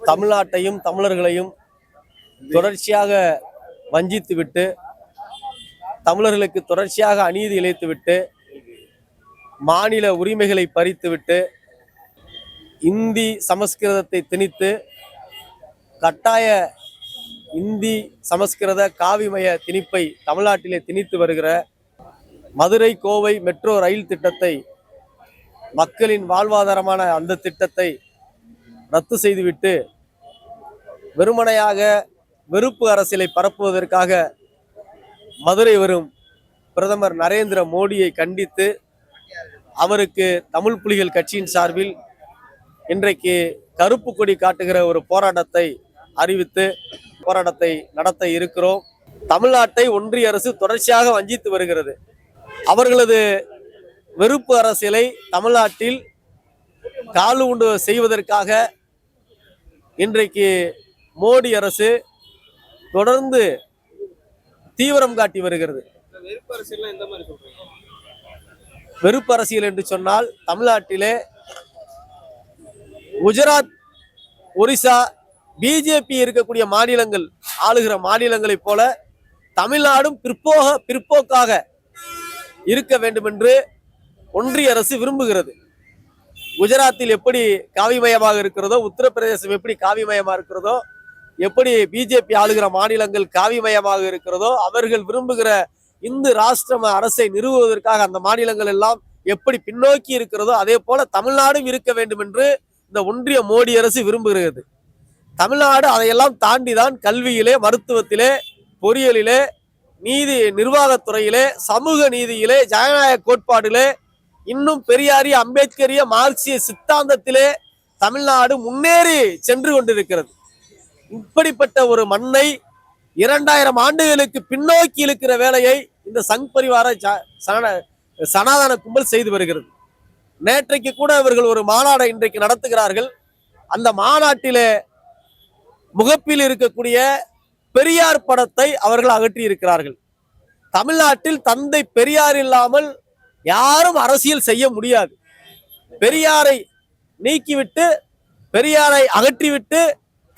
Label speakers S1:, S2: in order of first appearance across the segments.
S1: தமிழ்நாட்டையும் தமிழர்களையும் தொடர்ச்சியாக வஞ்சித்துவிட்டு, தமிழர்களுக்கு தொடர்ச்சியாக அநீதி இழைத்துவிட்டு, மாநில உரிமைகளை பறித்துவிட்டு, இந்தி சமஸ்கிருதத்தை திணித்து, கட்டாய இந்தி சமஸ்கிருத காவிமய திணிப்பை தமிழ்நாட்டிலே திணித்து வருகிற மதுரை கோவை மெட்ரோ ரயில் திட்டத்தை, மக்களின் வாழ்வாதாரமான அந்த திட்டத்தை ரத்து செய்துவிட்டு வெறுமனையாக வெறுப்பு அரசியலை பரப்புவதற்காக மதுரை வரும் பிரதமர் நரேந்திர மோடியை கண்டித்து அவருக்கு தமிழ் புலிகள் கட்சியின் சார்பில் இன்றைக்கு கருப்பு கொடி காட்டுகிற ஒரு போராட்டத்தை அறிவித்து போராட்டத்தை நடத்த இருக்கிறோம். தமிழ்நாட்டை ஒன்றிய அரசு தொடர்ச்சியாக வஞ்சித்து வருகிறது. அவர்களது வெறுப்பு அரசியலை தமிழ்நாட்டில் காலூண்டு செய்வதற்காக இன்றைக்கு மோடி அரசு தொடர்ந்து தீவிரம் காட்டி வருகிறது. வெறுப்பு அரசியல் என்று சொன்னால் தமிழ்நாட்டிலே குஜராத், ஒரிசா பிஜேபி இருக்கக்கூடிய மாநிலங்கள், ஆளுகிற மாநிலங்களைப் போல தமிழ்நாடும் பிற்போக்காக இருக்க வேண்டும் என்று ஒன்றிய அரசு விரும்புகிறது. குஜராத்தில் எப்படி காவிமயமாக இருக்கிறதோ, உத்தரப்பிரதேசம் எப்படி காவிமயமாக இருக்கிறதோ, எப்படி பிஜேபி ஆளுகிற மாநிலங்கள் காவிமயமாக இருக்கிறதோ, அவர்கள் விரும்புகிற இந்து ராஷ்டிர அரசை நிறுவுவதற்காக அந்த மாநிலங்கள் எல்லாம் எப்படி பின்னோக்கி இருக்கிறதோ அதே போல தமிழ்நாடும் இருக்க வேண்டும் என்று இந்த ஒன்றிய மோடி அரசு விரும்புகிறது. தமிழ்நாடு அதையெல்லாம் தாண்டிதான் கல்வியிலே, மருத்துவத்திலே, பொறியியலிலே, நீதி நிர்வாகத்துறையிலே, சமூக நீதியிலே, ஜனநாயக கோட்பாடிலே, இன்னும் பெரியாரிய அம்பேத்கரிய மார்க்சிய சித்தாந்தத்திலே தமிழ்நாடு முன்னேறி சென்று கொண்டிருக்கிறது. இப்படிப்பட்ட ஒரு மண்ணை 2000 ஆண்டுகளுக்கு பின்னோக்கி இழுக்கிற வேலையை இந்த சங் பரிவார சனாதன கும்பல் செய்து வருகிறது. நேற்றைக்கு கூட இவர்கள் ஒரு மாநாடை இன்றைக்கு நடத்துகிறார்கள். அந்த மாநாட்டிலே முகப்பில் இருக்கக்கூடிய பெரியார் படத்தை அவர்கள் அகற்றி இருக்கிறார்கள். தமிழ்நாட்டில் தந்தை பெரியார் இல்லாமல் யாரும் அரசியல் செய்ய முடியாது. பெரியாரை நீக்கிவிட்டு, பெரியாரை அகற்றிவிட்டு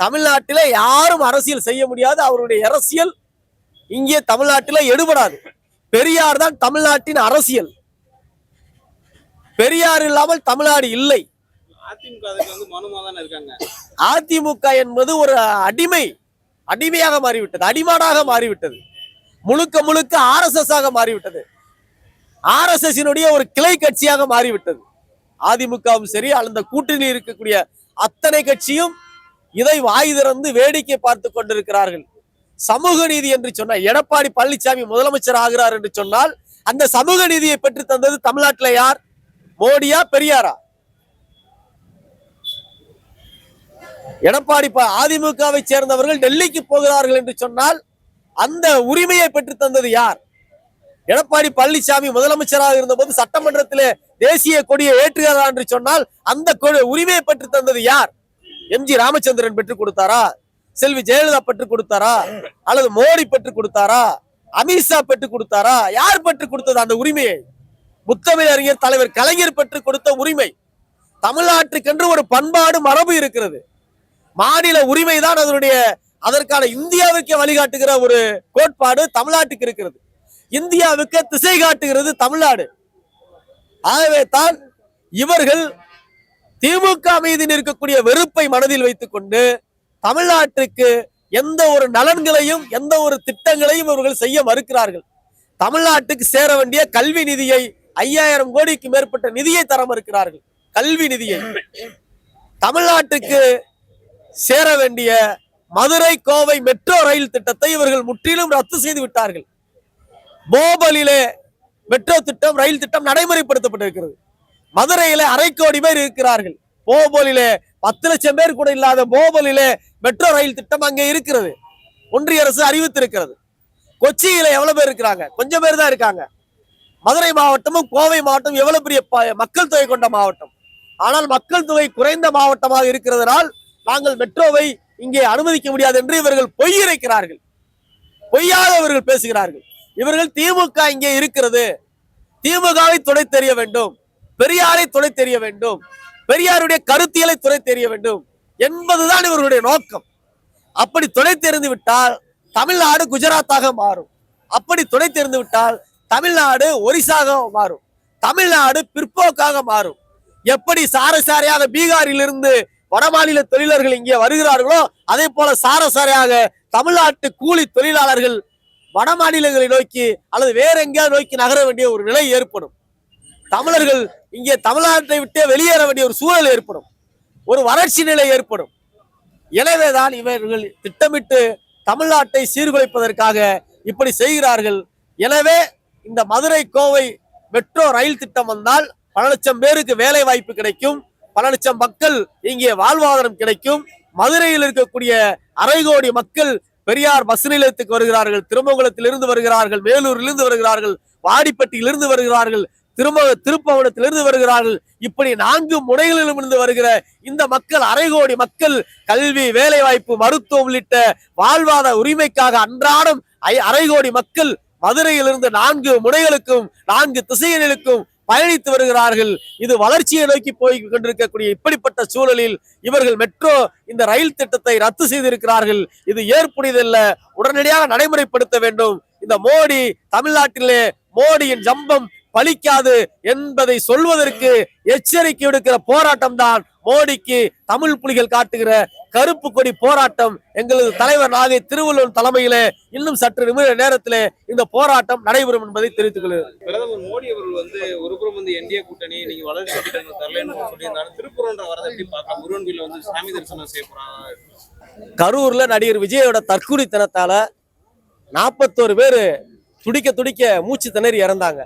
S1: தமிழ்நாட்டிலே யாரும் அரசியல் செய்ய முடியாது. அவருடைய அரசியல் இங்கே தமிழ்நாட்டிலே எடுபடாது. பெரியார் தான் தமிழ்நாட்டின் அரசியல். பெரியார் இல்லாமல் தமிழ்நாடு இல்லை. அதிமுக என்பது ஒரு அடிமையாக மாறிவிட்டது, அடிமாடாக மாறிவிட்டது, முழுக்க முழுக்க RSS ஆக மாறிவிட்டது, RSS ஒரு கிளை கட்சியாக மாறிவிட்டது. அதிமுகவும் சரி, அந்த கூட்டணியில் இருக்கக்கூடிய அத்தனை கட்சியும் இதை வாய் திறந்து வேடிக்கை பார்த்து கொண்டிருக்கிறார்கள். சமூக நீதி என்று சொன்னால், எடப்பாடி பழனிசாமி முதலமைச்சர் ஆகிறார் என்று சொன்னால் அந்த சமூக நீதியை பெற்று தந்தது தமிழ்நாட்டில் யார்? மோடியா, பெரியாரா? எடப்பாடி அதிமுகவை சேர்ந்தவர்கள் டெல்லிக்கு போகிறார்கள் என்று சொன்னால் அந்த உரிமையை பெற்று தந்தது யார்? எடப்பாடி பழனிசாமி முதலமைச்சராக இருந்தபோது சட்டமன்றத்திலே தேசிய கொடியை ஏற்றுகிறார் என்று சொன்னால் அந்த உரிமையை பெற்று தந்தது யார்? MG ராமச்சந்திரன் பெற்றுக் கொடுத்தாரா? செல்வி ஜெயலலிதா பெற்றுக் கொடுத்தாரா? அல்லது மோடி பெற்றுக் கொடுத்தாரா? அமித்ஷா பெற்றுக் கொடுத்தாரா? யார் பெற்றுக் கொடுத்தது அந்த உரிமையை? முத்தமிழ் அறிஞர் தலைவர் கலைஞர் பெற்றுக் கொடுத்த உரிமை. தமிழ்நாட்டுக்கென்று ஒரு பண்பாடு, மரபு இருக்கிறது. மாநில உரிமை தான் அதற்கான இந்தியாவுக்கே வழிகாட்டுகிற ஒரு கோட்பாடு தமிழ்நாட்டுக்கு இருக்கிறது. இந்தியாவுக்கு திசை காட்டுகிறது தமிழ்நாடு. ஆகவே தான் இவர்கள் திமுக மீது இருக்கக்கூடிய வெறுப்பை மனதில் வைத்துக் கொண்டு தமிழ்நாட்டுக்கு எந்த ஒரு நலன்களையும், எந்த ஒரு திட்டங்களையும் இவர்கள் செய்ய மறுக்கிறார்கள். தமிழ்நாட்டுக்கு சேர வேண்டிய கல்வி நிதியை 5000 கோடிக்கு மேற்பட்ட நிதியை தர மறுக்கிறார்கள். கல்வி நிதியை, தமிழ்நாட்டுக்கு சேர வேண்டிய மதுரை கோவை மெட்ரோ ரயில் திட்டத்தை இவர்கள் முற்றிலும் ரத்து செய்து விட்டார்கள். போபாலிலே மெட்ரோ திட்டம், ரயில் திட்டம் நடைமுறைப்படுத்தப்பட்டிருக்கிறது. மதுரையிலே 1/2 கோடி பேர் இருக்கிறார்கள். போபாலிலே 10 லட்சம் பேர் கூட இல்லாத போபாலிலே மெட்ரோ ரயில் திட்டம் அங்கே இருக்கிறது. ஒன்றிய அரசு அறிவித்திருக்கிறது. கொச்சியில எவ்வளவு பேர் இருக்கிறாங்க? கொஞ்சம் பேர் தான் இருக்காங்க. மதுரை மாவட்டமும் கோவை மாவட்டம் எவ்வளவு பெரிய மக்கள் தொகை கொண்ட மாவட்டம். ஆனால் மக்கள் தொகை குறைந்த மாவட்டமாக இருக்கிறதுனால் நாங்கள் மெட்ரோவை இங்கே அனுமதிக்க முடியாது என்று இவர்கள் பொய் இறைக்கிறார்கள். பொய்யாக இவர்கள் பேசுகிறார்கள். இவர்கள் திமுக இங்கே இருக்கிறது, திமுகவை துணை தெரிய வேண்டும், பெரியாரை துணை தெரிய வேண்டும், பெரியாருடைய கருத்தியலை துணை தெரிய வேண்டும், என்பதுதான் இவர்களுடைய நோக்கம். அப்படி துணை தெரிந்து விட்டால் தமிழ்நாடு குஜராத்தாக மாறும். அப்படி துணை தெரிந்து விட்டால் தமிழ்நாடு ஒரிசாக மாறும். தமிழ்நாடு பிற்போக்காக மாறும். எப்படி சாரசாரியாக பீகாரில் இருந்து வடமாநில தொழிலாளர்கள் இங்கே வருகிறார்களோ அதே போல சாரசாரியாக தமிழ்நாட்டு கூலி தொழிலாளர்கள் வட மாநிலங்களை நோக்கி அல்லது வேற எங்கேயாவது நோக்கி நகர வேண்டிய ஒரு நிலை ஏற்படும். தமிழர்கள் இங்கே தமிழ்நாட்டை விட்டே வெளியேற வேண்டிய ஒரு சூழல் ஏற்படும். ஒரு வறட்சி நிலை ஏற்படும். எனவேதான் இவர்கள் திட்டமிட்டு தமிழ்நாட்டை சீர்குலைப்பதற்காக இப்படி செய்கிறார்கள். எனவே இந்த மதுரை கோவை மெட்ரோ ரயில் திட்டம் வந்தால் பல லட்சம் பேருக்கு வேலை வாய்ப்பு கிடைக்கும். பல லட்சம் மக்கள் இங்கே வாழ்வாதாரம் கிடைக்கும். மதுரையில் இருக்கக்கூடிய 1/2 கோடி மக்கள் பெரியார் பஸ் நிலையத்துக்கு வருகிறார்கள், திருமங்கலத்திலிருந்து வருகிறார்கள், மேலூரிலிருந்து வருகிறார்கள், வாடிப்பட்டியிலிருந்து வருகிறார்கள், திருப்பவனத்திலிருந்து வருகிறார்கள். இப்படி 4 முனைகளிலும் இருந்து வருகிற இந்த மக்கள் 1/2 கோடி மக்கள் கல்வி, வேலை வாய்ப்பு, மருத்துவம் உள்ளிட்ட வாழ்வாதார உரிமைக்காக அன்றாடம் 1/2 கோடி மக்கள் மதுரையிலிருந்து 4 முனைகளுக்கும் 4 திசைகளிலுக்கும் பயணித்து வருகிறார்கள். இது வளர்ச்சியை நோக்கி போய் கொண்டிருக்கக்கூடிய இப்படிப்பட்ட சூழலில் இவர்கள் மெட்ரோ இந்த ரயில் திட்டத்தை ரத்து செய்திருக்கிறார்கள். இது ஏற்புடையதல்ல, உடனடியாக நடைமுறைப்படுத்த வேண்டும். இந்த மோடி தமிழ்நாட்டிலே மோடியின் ஜம்பம் பலிக்காது என்பதை சொல்வதற்கு எச்சரிக்கை விடுக்கிற போராட்டம் தான் மோடிக்கு தமிழ் புலிகள் காட்டுகிற கருப்பு கொடி போராட்டம். எங்களது தலைவர் நாகை திருவள்ளுவர் தலைமையிலே இன்னும் சற்று நிமிட நேரத்திலே இந்த போராட்டம் நடைபெறும் என்பதை தெரிவித்துக் கொள்கிறேன்.
S2: பிரதமர் மோடி அவர்கள் ஒருபுறம் என்டிஏ கூட்டணி நீங்க வளர்ச்சி திட்டங்கள் தரலன்னு சொல்லியிருந்தாலும் திருப்பூர் வரதை எப்படி பார்க்கலாம்? முருகன்கோயில் சாமி தரிசனம் செய்ய போறாங்க.
S1: கரூர்ல நடிகர் விஜயோட தற்கொலைத்தனத்தால 41 பேர் துடிக்க துடிக்க மூச்சு திணறி இறந்தாங்க.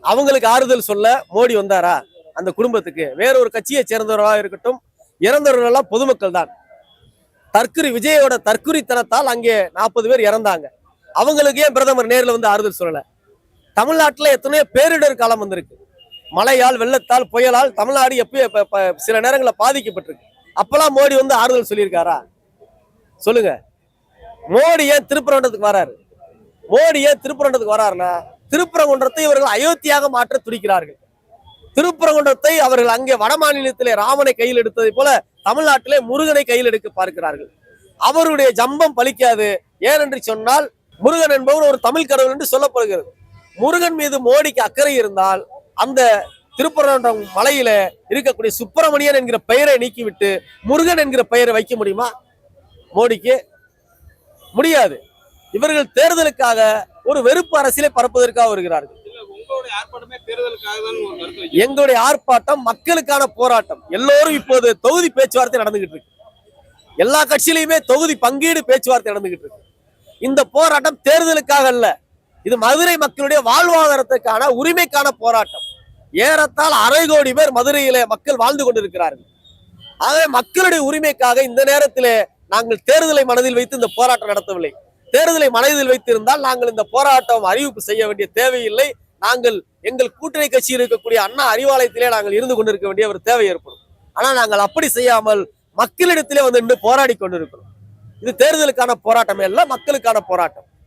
S1: அவங்களுக்கு ஆறுதல் சொல்ல மோடி வந்தாரா? அந்த குடும்பத்துக்கு வேற ஒரு கட்சியை சேர்ந்தவர்களாக இருக்கட்டும், இறந்தவர்கள் எல்லாம் பொதுமக்கள் தான். விஜயோட தற்குறித்தனத்தால் அங்கே 40 பேர் இறந்தாங்க. அவங்களுக்கு ஏன் பிரதமர் நேரில் வந்து ஆறுதல் சொல்லல? தமிழ்நாட்டில் எத்தனையோ பேரிடர் காலம் வந்திருக்கு. மழையால், வெள்ளத்தால், புயலால் தமிழ்நாடு எப்பயும் சில நேரங்களில் பாதிக்கப்பட்டிருக்கு. அப்பெல்லாம் மோடி வந்து ஆறுதல் சொல்லியிருக்காரா? சொல்லுங்க. மோடி ஏன் திருப்பரங்குன்றத்துக்கு வராரு? மோடி ஏன் திருப்பரங்குன்றத்துக்கு வராருன்னா, திருப்பரங்குன்றத்தை இவர்கள் அயோத்தியாக மாற்ற துடிக்கிறார்கள். திருப்பரங்குன்றத்தை அவர்கள் அங்கே வட மாநிலத்திலே ராமனை கையில் எடுத்ததை போல தமிழ்நாட்டிலே முருகனை கையில் எடுக்க பார்க்கிறார்கள். அவருடைய ஜம்பம் பலிக்காது. ஏனென்று சொன்னால் முருகன் என்பவர் ஒரு தமிழ் கடவுள் என்று சொல்லப்படுகிறது. முருகன் மீது மோடிக்கு அக்கறை இருந்தால் அந்த திருப்பரங்குன்றம் மலையில இருக்கக்கூடிய சுப்பிரமணியன் என்கிற பெயரை நீக்கிவிட்டு முருகன் என்கிற பெயரை வைக்க முடியுமா? மோடிக்கு முடியாது. இவர்கள் தேர்தலுக்காக ஒரு வெறுப்பு அரசியலை பரப்புவதற்காக வருகிறார்கள். எங்களுடைய ஆர்ப்பாட்டம் மக்களுக்கான போராட்டம். எல்லோரும் இப்போது தொகுதி பேச்சுவார்த்தை நடந்துகிட்டு இருக்கு. எல்லா கட்சியிலுமே தொகுதி பங்கீடு பேச்சுவார்த்தை நடந்துகிட்டு இருக்கு. இந்த போராட்டம் தேர்தலுக்காக அல்ல. இது மதுரை மக்களுடைய வாழ்வாதாரத்துக்கான உரிமைக்கான போராட்டம். ஏறத்தாழ 1/2 கோடி பேர் மதுரையிலே மக்கள் வாழ்ந்து கொண்டிருக்கிறார்கள். ஆகவே மக்களுடைய உரிமைக்காக இந்த நேரத்திலே நாங்கள் தேர்தலை மனதில் வைத்து இந்த போராட்டம் நடத்தவில்லை. தேர்தலை மனதில் வைத்திருந்தால் நாங்கள் இந்த போராட்டம் அறிவிப்பு செய்ய வேண்டிய தேவையில்லை. நாங்கள் எங்கள் கூட்டணி கட்சியில் இருக்கக்கூடிய அண்ணா அறிவாலயத்திலே நாங்கள் இருந்து கொண்டிருக்க வேண்டிய ஒரு தேவை ஏற்படும். ஆனால் நாங்கள் அப்படி செய்யாமல் மக்களிடத்திலே வந்து போராடி கொண்டிருக்கிறோம். இது தேர்தலுக்கான போராட்டமே அல்ல, மக்களுக்கான போராட்டம்.